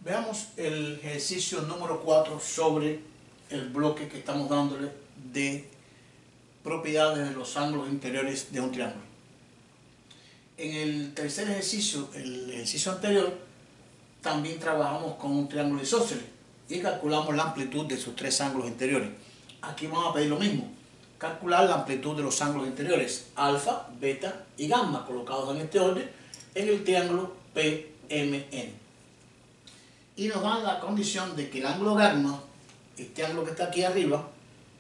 Veamos el ejercicio número 4 sobre el bloque que estamos dándole de propiedades de los ángulos interiores de un triángulo. En el tercer ejercicio, el ejercicio anterior, también trabajamos con un triángulo isósceles y calculamos la amplitud de sus tres ángulos interiores. Aquí vamos a pedir lo mismo, calcular la amplitud de los ángulos interiores alfa, beta y gamma, colocados en este orden, en el triángulo PMN. Y nos dan la condición de que el ángulo gamma, este ángulo que está aquí arriba,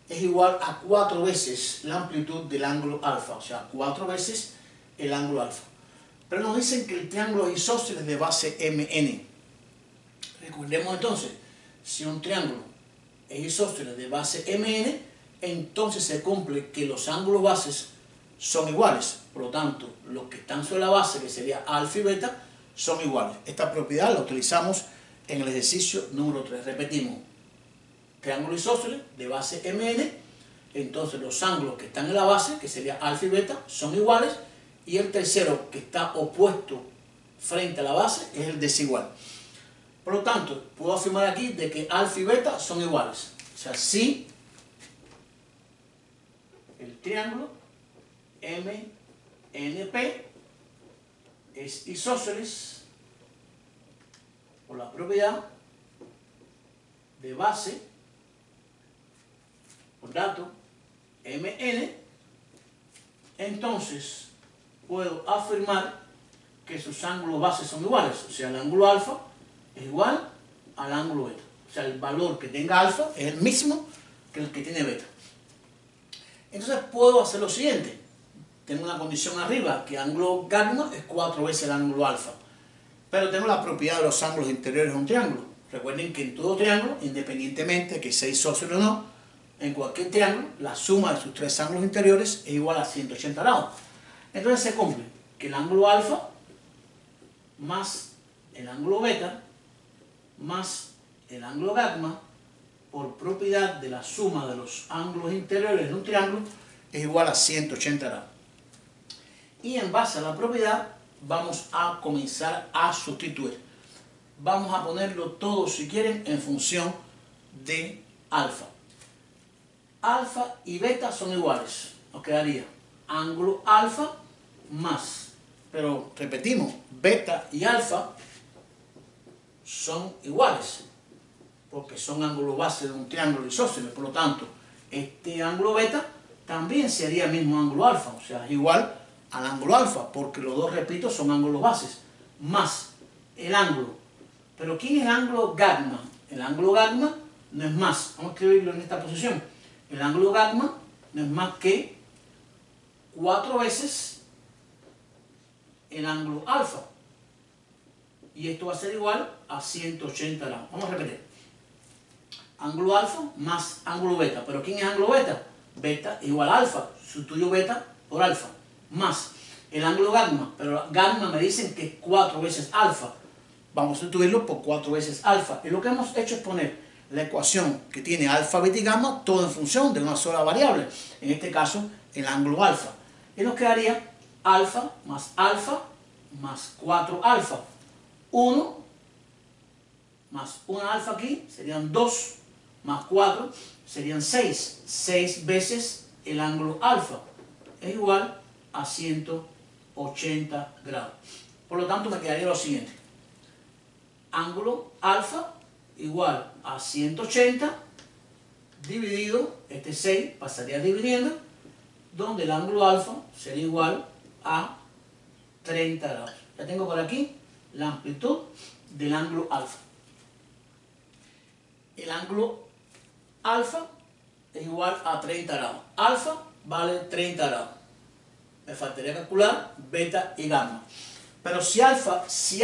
es igual a 4 veces la amplitud del ángulo alfa, o sea, 4 veces el ángulo alfa. Pero nos dicen que el triángulo es isósceles de base MN. Recordemos entonces, si un triángulo es isósceles de base MN, entonces se cumple que los ángulos bases son iguales. Por lo tanto, los que están sobre la base, que sería alfa y beta, son iguales. Esta propiedad la utilizamos en el ejercicio número 3. Repetimos, triángulo isósceles de base MN, entonces los ángulos que están en la base, que sería alfa y beta, son iguales, y el tercero que está opuesto frente a la base es el desigual. Por lo tanto, puedo afirmar aquí de que alfa y beta son iguales. O sea, si el triángulo MNP es isósceles por la propiedad de base por dato MN, entonces puedo afirmar que sus ángulos bases son iguales. O sea, el ángulo alfa es igual al ángulo beta. O sea, el valor que tenga alfa es el mismo que el que tiene beta. Entonces puedo hacer lo siguiente. Tengo una condición arriba, que el ángulo gamma es 4 veces el ángulo alfa. Pero tengo la propiedad de los ángulos interiores de un triángulo. Recuerden que en todo triángulo, independientemente de que sea isósceles o no, en cualquier triángulo, la suma de sus tres ángulos interiores es igual a 180 grados. Entonces se cumple que el ángulo alfa más el ángulo beta más el ángulo gamma por propiedad de la suma de los ángulos interiores de un triángulo es igual a 180 grados. Y en base a la propiedad vamos a comenzar a sustituir. Vamos a ponerlo todo, si quieren, en función de alfa. Alfa y beta son iguales. Nos quedaría ángulo alfa más, pero repetimos, beta y alfa son iguales, porque son ángulos base de un triángulo isósceles. Por lo tanto, este ángulo beta también sería el mismo ángulo alfa, o sea, es igual al ángulo alfa, porque los dos, repito, son ángulos bases, más el ángulo. Pero ¿quién es el ángulo gamma? El ángulo gamma no es más, vamos a escribirlo en esta posición, el ángulo gamma no es más que 4 veces el ángulo alfa. Y esto va a ser igual a 180 grados. Vamos a repetir. Ángulo alfa más ángulo beta. ¿Pero quién es ángulo beta? Beta igual a alfa. Sustituyo beta por alfa. Más el ángulo gamma. Pero gamma me dicen que es 4 veces alfa. Vamos a sustituirlo por 4 veces alfa. Y lo que hemos hecho es poner la ecuación que tiene alfa, beta y gamma, todo en función de una sola variable. En este caso, el ángulo alfa. Y nos quedaría alfa más 4 alfa. 1 más 1 alfa aquí serían 2, más 4 serían 6. 6 veces el ángulo alfa es igual a 180 grados. Por lo tanto, me quedaría lo siguiente. Ángulo alfa igual a 180 dividido, este 6 pasaría dividiendo, donde el ángulo alfa sería igual a 30 grados. Ya tengo por aquí la amplitud del ángulo alfa. El ángulo alfa es igual a 30 grados. Alfa vale 30 grados. Me faltaría calcular beta y gamma. Pero si alfa es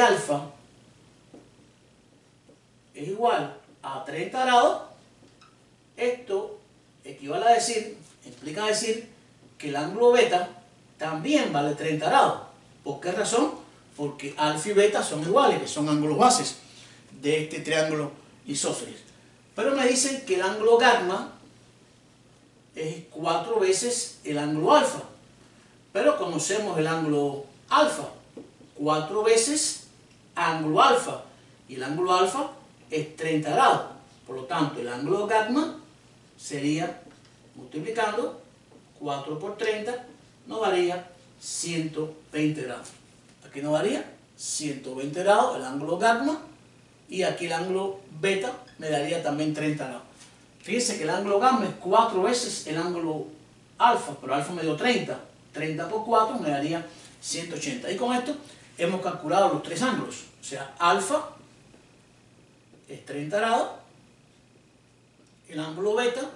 igual a 30 grados, esto equivale a decir, implica decir que el ángulo beta también vale 30 grados. ¿Por qué razón? Porque alfa y beta son iguales, que son ángulos bases de este triángulo isósceles. Pero me dicen que el ángulo gamma es 4 veces el ángulo alfa. Pero conocemos el ángulo alfa, 4 veces ángulo alfa. y el ángulo alfa es 30 grados. Por lo tanto, el ángulo gamma sería, multiplicando 4 por 30, nos daría 120 grados. Aquí nos daría 120 grados el ángulo gamma, y aquí el ángulo beta me daría también 30 grados. Fíjense que el ángulo gamma es 4 veces el ángulo alfa, pero alfa me dio 30. 30 por 4 me daría 180. Y con esto hemos calculado los tres ángulos. O sea, alfa es 30 grados, el ángulo beta,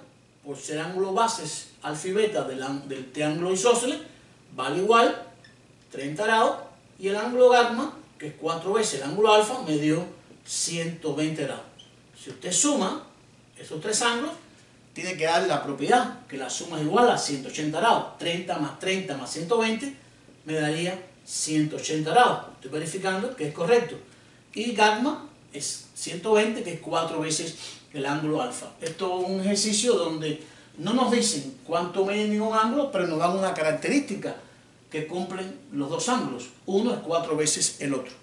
por ser ángulo bases alfa y beta del triángulo isósceles, vale igual 30 grados, y el ángulo gamma, que es 4 veces el ángulo alfa, me dio 120 grados. Si usted suma esos tres ángulos, tiene que dar la propiedad, que la suma es igual a 180 grados. 30 más 30 más 120 me daría 180 grados. Estoy verificando que es correcto. Y gamma es 120, que es 4 veces el ángulo alfa. Esto es un ejercicio donde no nos dicen cuánto mide ningún ángulo, pero nos dan una característica que cumplen los dos ángulos. Uno es 4 veces el otro.